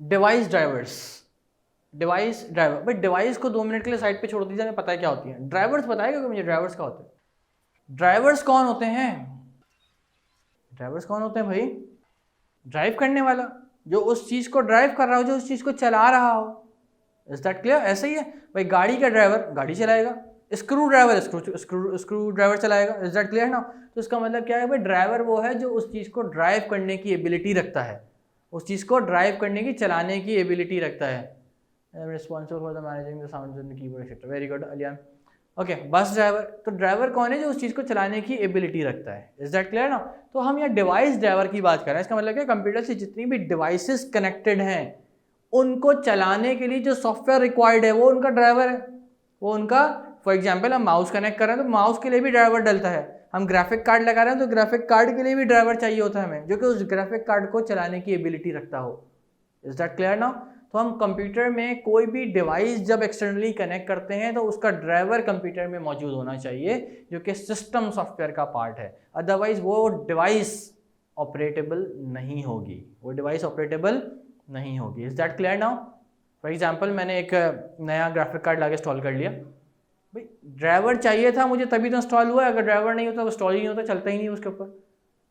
Device drivers, device driver, भाई device को 2 minute के लिए साइड पे छोड़ दीजिए, हमें पता है क्या होती है। ड्राइवर्स बताएगा कि मुझे ड्राइवर्स क्या होते हैं। ड्राइवर्स कौन होते हैं? ड्राइवर्स कौन होते हैं भाई? ड्राइव करने वाला, जो उस चीज को ड्राइव कर रहा हो, जो उस चीज को चला रहा हो। Is that clear? ऐसा ही है भाई, गाड़ी का ड्राइवर गाड़ी चलाएगा, स्क्रू ड्राइवर स्क्रू ड्राइवर चलाएगा। इज दैट क्लियर ना? तो इसका मतलब क्या है भाई, ड्राइवर वो है जो उस चीज को ड्राइव करने की एबिलिटी रखता है, उस चीज को ड्राइव करने की, चलाने की एबिलिटी रखता है। Responsible for the managing the sound in the keyboard etcetera. Very good अलियान। Okay, bus driver, तो ड्राइवर कौन है? जो उस चीज को चलाने की एबिलिटी रखता है। इज दैट क्लियर ना? तो हम यहाँ डिवाइस ड्राइवर की बात कर रहे हैं। इसका मतलब क्या, कंप्यूटर से जितनी भी डिवाइसेस कनेक्टेड हैं उनको चलाने के लिए जो सॉफ्टवेयर रिक्वायर्ड है वो उनका ड्राइवर है, वो उनका। फॉर एग्जाम्पल हम माउस कनेक्ट कर रहे हैं तो माउस के लिए भी ड्राइवर डलता है, हम ग्राफिक कार्ड लगा रहे हैं तो ग्राफिक कार्ड के लिए भी ड्राइवर चाहिए होता है हमें, जो कि उस ग्राफिक कार्ड को चलाने की एबिलिटी रखता हो। Is that clear now? तो हम कंप्यूटर में कोई भी डिवाइस जब एक्सटर्नली कनेक्ट करते हैं तो उसका ड्राइवर कंप्यूटर में मौजूद होना चाहिए, जो कि सिस्टम सॉफ्टवेयर का पार्ट है। अदरवाइज वो डिवाइस ऑपरेटेबल नहीं होगी, वो डिवाइस ऑपरेटेबल नहीं होगी। Is that clear now? For example मैंने एक नया ग्राफिक कार्ड लाके इंस्टॉल कर लिया, भाई ड्राइवर चाहिए था मुझे तभी तो इंस्टॉल हुआ, अगर ड्राइवर नहीं होता तो इंस्टॉल ही नहीं होता, चलता ही नहीं उसके ऊपर।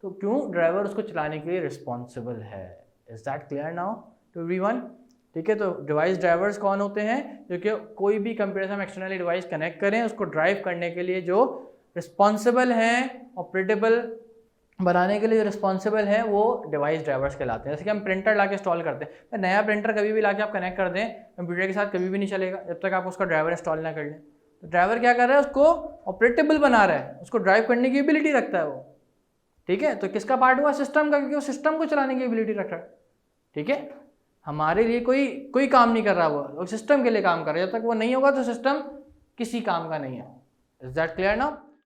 तो क्यों? ड्राइवर उसको चलाने के लिए रिस्पॉन्सिबल है। Is that clear now to everyone? ठीक है, तो डिवाइस ड्राइवर्स कौन होते हैं? जो कि कोई भी कंप्यूटर से हम एक्सटर्नली डिवाइस कनेक्ट करें उसको ड्राइव करने के लिए जो रिस्पॉन्सिबल हैं, ऑपरेटेबल बनाने के लिए जो रिस्पॉन्सिबल है, वो डिवाइस ड्राइवर्स कहलाते हैं। जैसे कि हम प्रिंटर लाके इंस्टॉल करते हैं, तो नया प्रिंटर कभी भी लाके आप कनेक्ट कर दें कंप्यूटर के साथ कभी भी नहीं चलेगा जब तक आप उसका ड्राइवर इंस्टॉल ना कर लें। तो ड्राइवर क्या कर रहा है? उसको ऑपरेटेबल बना रहा है, उसको ड्राइव करने की एबिलिटी रखता है वो। ठीक है, तो किसका पार्ट हुआ? सिस्टम का, क्योंकि वो सिस्टम को चलाने की एबिलिटी रख रहा है। ठीक है, हमारे लिए कोई काम नहीं कर रहा, वो सिस्टम के लिए काम कर रहा है। जब तक वो नहीं होगा तो सिस्टम किसी काम का नहीं है। Is that clear now?